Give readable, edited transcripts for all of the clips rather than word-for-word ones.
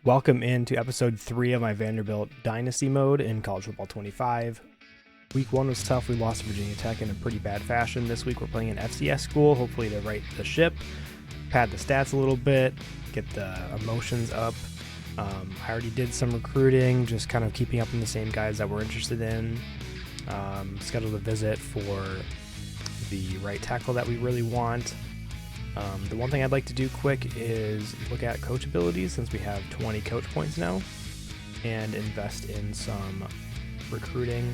Welcome into episode 3 of my Vanderbilt Dynasty mode in College Football 25. Week 1 was tough. We lost to Virginia Tech in a pretty bad fashion. This week we're playing an FCS school, hopefully to right the ship, pad the stats a little bit, get the emotions up. I already did some recruiting, just kind of keeping up on the same guys that we're interested in. Scheduled a visit for the right tackle that we really want. The one thing I'd like to do quick is look at coach abilities, since we have 20 coach points now, and invest in some recruiting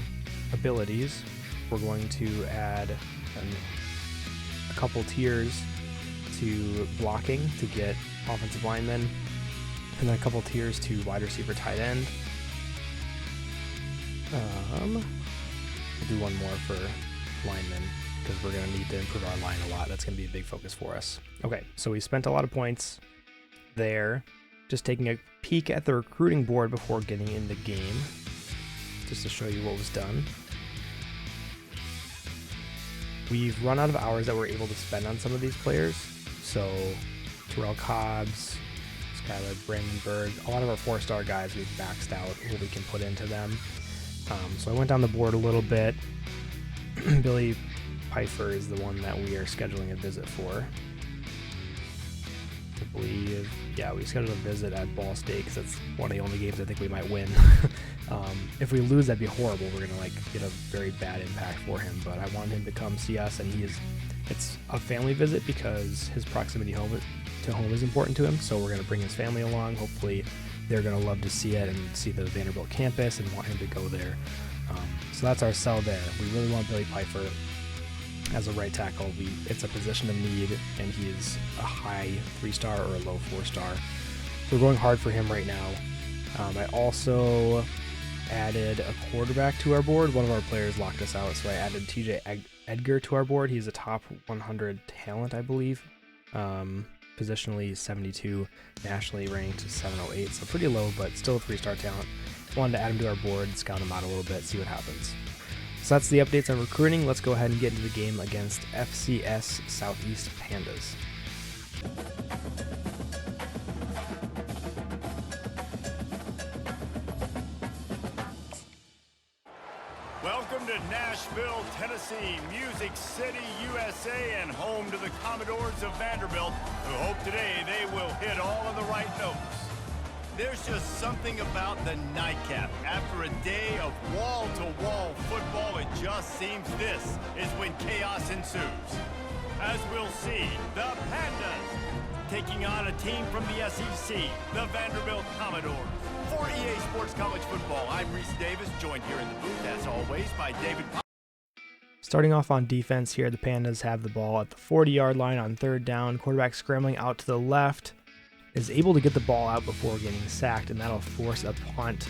abilities. We're going to add a couple tiers to blocking to get offensive linemen, and then a couple tiers to wide receiver, tight end. We'll do one more for linemen, because we're going to need to improve our line a lot. That's going to be a big focus for us. Okay, so we spent a lot of points there. Just taking a peek at the recruiting board before getting in the game, just to show you what was done. We've run out of hours that we're able to spend on some of these players. So Terrell Cobbs, Skylar Brandenburg, a lot of our 4-star guys we've maxed out what we can put into them. So I went down the board a little bit. Billy Pfeiffer is the one that we are scheduling a visit for. I believe, yeah, we scheduled a visit at Ball State because that's one of the only games I think we might win. If we lose, that'd be horrible. We're gonna get a very bad impact for him. But I wanted him to come see us, and it's a family visit because his proximity to home is important to him. So we're gonna bring his family along. Hopefully, they're gonna love to see it and see the Vanderbilt campus and want him to go there. So that's our sell there. We really want Billy Pfeiffer as a right tackle. It's a position of need, and he is a high 3-star or a low 4-star. So we're going hard for him right now. I also added a quarterback to our board. One of our players locked us out, so I added TJ Edgar to our board. He's a top 100 talent, I believe. Positionally 72, nationally ranked 708, so pretty low, but still a 3-star talent. Wanted to add him to our board, scout him out a little bit, see what happens. So that's the updates on recruiting. Let's go ahead and get into the game against FCS Southeast Pandas. Welcome to Nashville, Tennessee, Music City, USA, and home to the Commodores of Vanderbilt, who hope today they will hit all of the right notes. There's just something about the nightcap. After a day of wall-to-wall football, it just seems this is when chaos ensues. As we'll see, the Pandas taking on a team from the SEC, the Vanderbilt Commodores. For EA Sports College Football, I'm Reese Davis, joined here in the booth, as always, by David. Starting off on defense here, the Pandas have the ball at the 40-yard line on 3rd down. Quarterback scrambling out to the left, is able to get the ball out before getting sacked, and that'll force a punt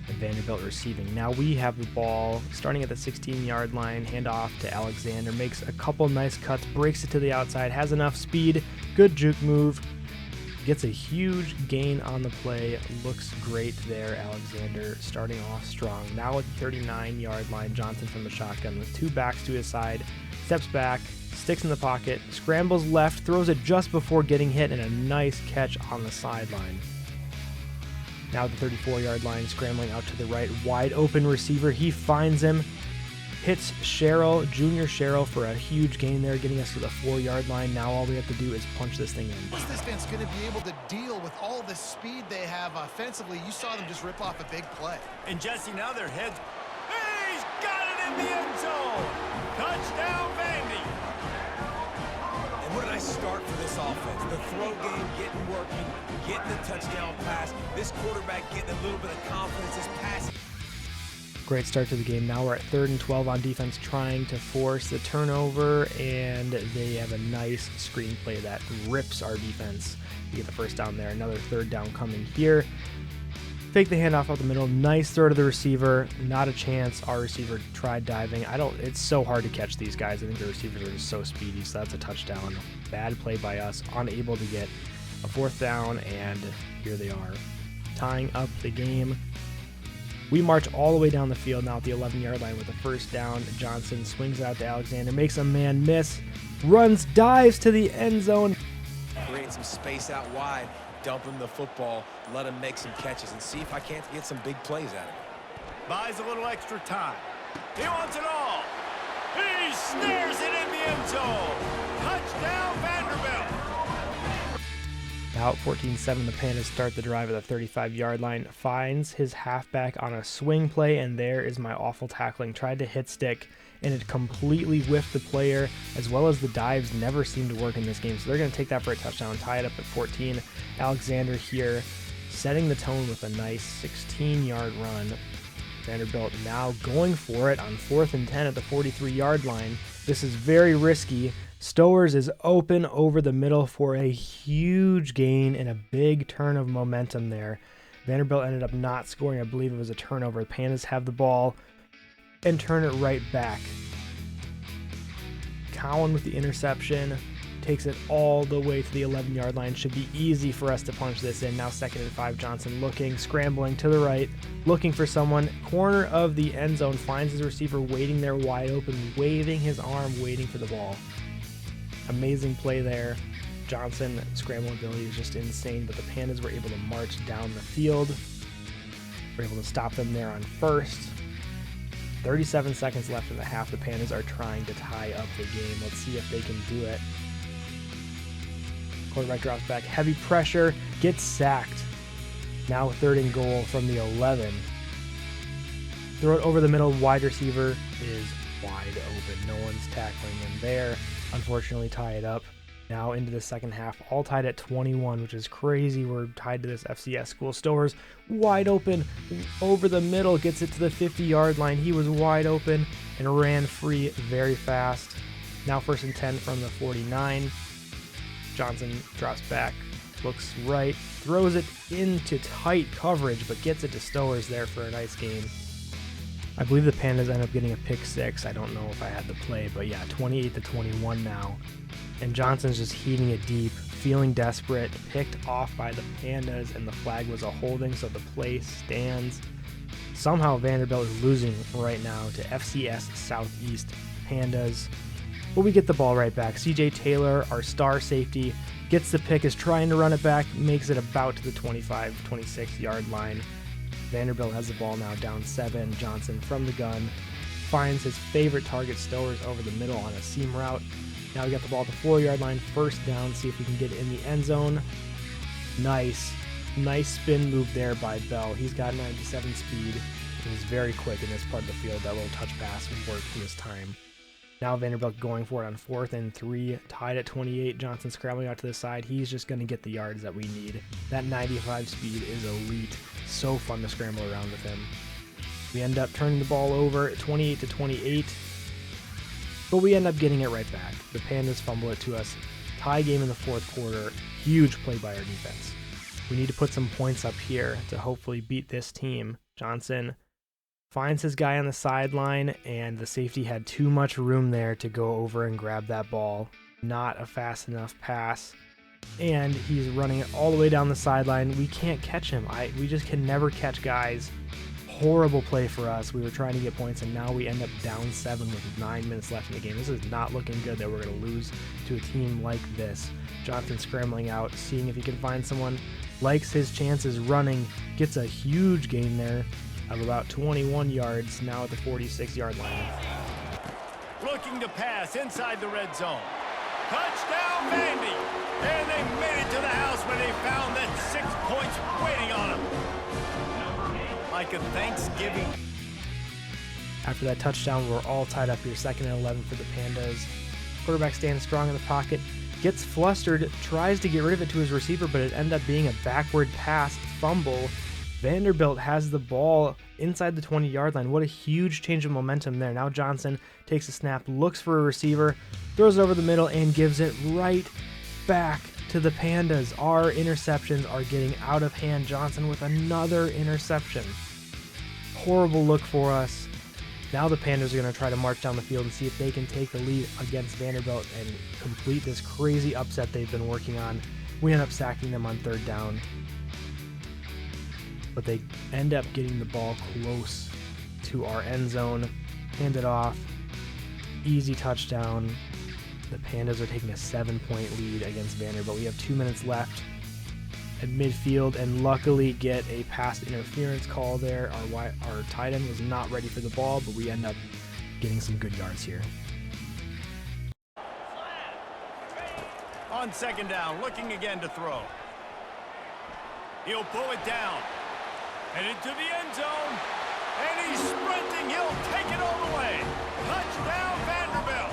and Vanderbilt receiving. Now we have the ball starting at the 16-yard line, handoff to Alexander, makes a couple nice cuts, breaks it to the outside, has enough speed, good juke move, gets a huge gain on the play, looks great there. Alexander starting off strong. Now at the 39-yard line, Johnson from the shotgun with 2 backs to his side, steps back, sticks in the pocket, scrambles left, throws it just before getting hit, and a nice catch on the sideline. Now at the 34-yard line, scrambling out to the right, wide open receiver. He finds him, hits Junior Sherrill for a huge gain there, getting us to the 4-yard line. Now all we have to do is punch this thing in. What's this defense going to be able to deal with all the speed they have offensively? You saw them just rip off a big play. And Jesse, now their heads. He's got it in the end zone. Touchdown, Vandy. And what a nice start for this offense. The throw game getting working, getting the touchdown pass. This quarterback getting a little bit of confidence, his passing. Great start to the game. Now we're at 3rd and 12 on defense, trying to force the turnover, and they have a nice screenplay that rips our defense to get the first down there. Another 3rd down coming here. Fake the handoff out the middle. Nice throw to the receiver. Not a chance. Our receiver tried diving. It's so hard to catch these guys. I think the receivers are just so speedy, so that's a touchdown. Bad play by us. Unable to get a 4th down, and here they are, tying up the game. We march all the way down the field now at the 11-yard line with a 1st down. Johnson swings out to Alexander, makes a man miss, runs, dives to the end zone. Creating some space out wide. dump him the football, let him make some catches, and see if I can't get some big plays out of him. Buys a little extra time. He wants it all. He snares it in the end zone. Touchdown, Vanderbilt. Now at 14-7, the Pandas start the drive at the 35-yard line. Finds his halfback on a swing play, and there is my awful tackling. Tried to hit stick, and it completely whiffed the player, as well as the dives never seem to work in this game. So they're going to take that for a touchdown, tie it up at 14. Alexander here setting the tone with a nice 16-yard run. Vanderbilt now going for it on 4th and 10 at the 43-yard line. This is very risky. Stowers is open over the middle for a huge gain and a big turn of momentum there. Vanderbilt ended up not scoring. I believe it was a turnover. The Pandas have the ball and turn it right back. Cowan with the interception takes it all the way to the 11-yard line. Should be easy for us to punch this in. Now 2nd and 5. Johnson looking, scrambling to the right, looking for someone. Corner of the end zone, finds his receiver waiting there wide open, waving his arm, waiting for the ball. Amazing play there. Johnson scrambling ability is just insane, but the Pandas were able to march down the field. We're able to stop them there on 1st. 37 seconds left in the half. The Pandas are trying to tie up the game. Let's see if they can do it. Quarterback drops back. Heavy pressure. Gets sacked. Now 3rd and goal from the 11. Throw it over the middle. Wide receiver is wide open. No one's tackling him there. Unfortunately, tie it up. Now into the second half, all tied at 21, which is crazy. We're tied to this FCS school. Stowers wide open over the middle, gets it to the 50-yard line. He was wide open and ran free very fast. Now 1st and 10 from the 49. Johnson drops back, looks right, throws it into tight coverage, but gets it to Stowers there for a nice gain. I believe the Pandas end up getting a pick 6. I don't know if I had the play, but yeah, 28-21 now. And Johnson's just heaving it deep, feeling desperate, picked off by the Pandas, and the flag was a holding, so the play stands. Somehow Vanderbilt is losing right now to FCS Southeast Pandas. But we get the ball right back. CJ Taylor, our star safety, gets the pick, is trying to run it back, makes it about to the 25-26 yard line. Vanderbilt has the ball now, down 7. Johnson from the gun finds his favorite target, Stowers, over the middle on a seam route. Now we got the ball at the 4-yard line, 1st down, see if we can get it in the end zone. Nice spin move there by Bell. He's got 97 speed. He's very quick in this part of the field. That little touch pass worked this time. Now Vanderbilt going for it on 4th and 3, tied at 28. Johnson scrambling out to the side. He's just going to get the yards that we need. That 95 speed is elite. So fun to scramble around with him. We end up turning the ball over at 28-28, but we end up getting it right back. The Pandas fumble it to us. Tie game in the 4th quarter. Huge play by our defense. We need to put some points up here to hopefully beat this team. Johnson finds his guy on the sideline, and the safety had too much room there to go over and grab that ball. Not a fast enough pass, and he's running it all the way down the sideline. We can't catch him. We just can never catch guys. Horrible play for us. We were trying to get points, and now we end up down 7 with 9 minutes left in the game. This is not looking good that we're going to lose to a team like this. Johnson scrambling out, seeing if he can find someone. Likes his chances running. Gets a huge gain there of about 21 yards, now at the 46-yard line. Looking to pass inside the red zone. Touchdown, Vandy! And they made it to the house when they found that 6 points waiting on them. Like a Thanksgiving. After that touchdown, we're all tied up here. 2nd and 11 for the Pandas. Quarterback stands strong in the pocket. Gets flustered, tries to get rid of it to his receiver, but it ended up being a backward pass fumble. Vanderbilt has the ball inside the 20-yard line. What a huge change of momentum there. Now Johnson takes a snap, looks for a receiver, throws it over the middle, and gives it right back to the Pandas. Our interceptions are getting out of hand. Johnson with another interception. Horrible look for us. Now the Pandas are going to try to march down the field and see if they can take the lead against Vanderbilt and complete this crazy upset they've been working on. We end up sacking them on 3rd down, but they end up getting the ball close to our end zone. Hand it off. Easy touchdown. The Pandas are taking a 7-point lead against Vanderbilt. We have 2 minutes left, at midfield and luckily get a pass interference call there. Our tight end was not ready for the ball, but we end up getting some good yards here. On second down, looking again to throw. He'll pull it down. Headed to the end zone. And he's sprinting. He'll take it all the way. Touchdown, Vanderbilt.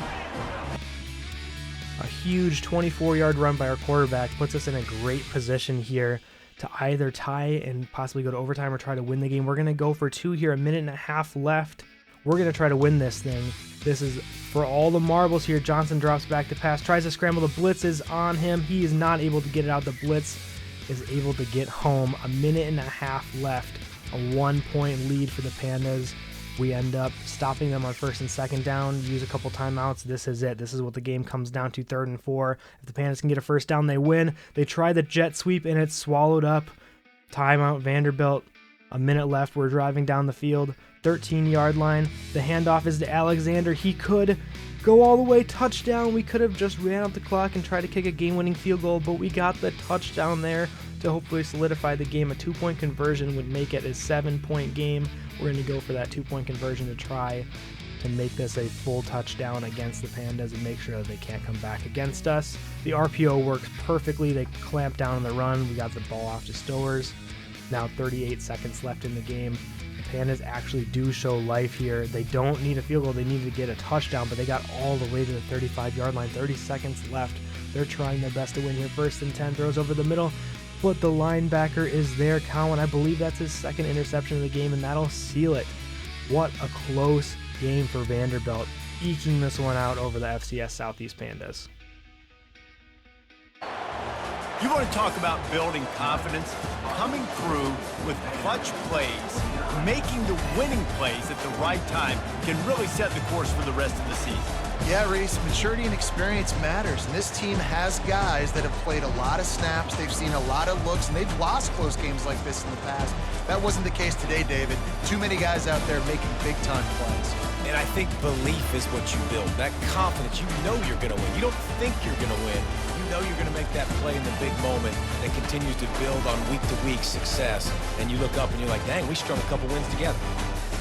A huge 24-yard run by our quarterback puts us in a great position here to either tie and possibly go to overtime or try to win the game. We're going to go for 2 here, 1.5 minutes left. We're going to try to win this thing. This is for all the marbles here. Johnson drops back to pass, tries to scramble. The blitz is on him. He is not able to get it out. The blitz is able to get home. 1.5 minutes left. A 1-point lead for the Pandas. We end up stopping them on first and second down, use a couple timeouts. This is it. This is what the game comes down to, 3rd and 4. If the Pandas can get a first down, they win. They try the jet sweep, and it's swallowed up. Timeout, Vanderbilt. 1 minute left. We're driving down the field. 13-yard line. The handoff is to Alexander. He could go all the way, touchdown. We could have just ran out the clock and tried to kick a game-winning field goal, but we got the touchdown there to hopefully solidify the game. A 2-point conversion would make it a 7-point game. We're going to go for that 2-point conversion to try to make this a full touchdown against the Pandas and make sure that they can't come back against us. The RPO works perfectly. They clamp down on the run. We got the ball off to Stowers. Now 38 seconds left in the game. The Pandas actually do show life here. They don't need a field goal. They need to get a touchdown, but they got all the way to the 35-yard line. 30 seconds left. They're trying their best to win here. 1st and 10, throws over the middle, but the linebacker is there. Cowan, I believe that's his 2nd interception of the game, and that'll seal it. What a close game for Vanderbilt, eking this one out over the FCS Southeast Pandas. You want to talk about building confidence? Coming through with clutch plays, making the winning plays at the right time can really set the course for the rest of the season. Yeah, Reese, maturity and experience matters, and this team has guys that have played a lot of snaps, they've seen a lot of looks, and they've lost close games like this in the past. That wasn't the case today, David. Too many guys out there making big-time plays. And I think belief is what you build. That confidence, you know you're going to win. You don't think you're going to win. You know you're going to make that play in the big moment that continues to build on week-to-week success. And you look up and you're like, dang, we strung a couple wins together.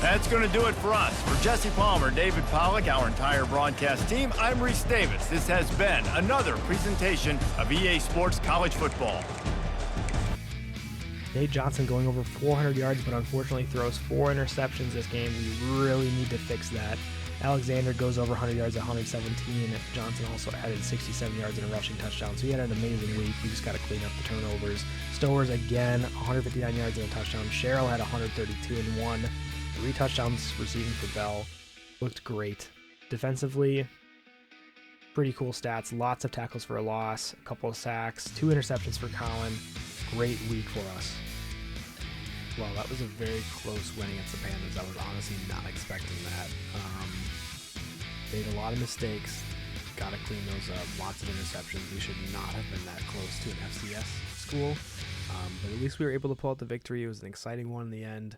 That's going to do it for us. For Jesse Palmer, David Pollack, our entire broadcast team, I'm Reese Davis. This has been another presentation of EA Sports College Football. Nate Johnson going over 400 yards, but unfortunately throws 4 interceptions this game. We really need to fix that. Alexander goes over 100 yards at 117. Johnson also added 67 yards and a rushing touchdown, so he had an amazing week. We just got to clean up the turnovers. Stowers again, 159 yards and a touchdown. Sherrill had 132 and 1. 3 touchdowns receiving for Bell. Looked great. Defensively, pretty cool stats. Lots of tackles for a loss, a couple of sacks, 2 interceptions for Colin. Great week for us. Well, that was a very close win against the Pandas. I was honestly not expecting that. Made a lot of mistakes. Got to clean those up. Lots of interceptions. We should not have been that close to an FCS school. But at least we were able to pull out the victory. It was an exciting one in the end.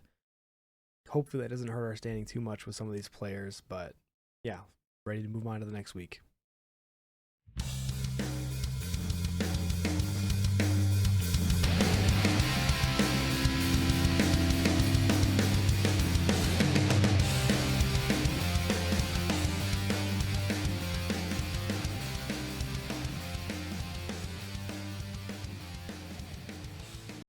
Hopefully that doesn't hurt our standing too much with some of these players. But yeah, ready to move on to the next week.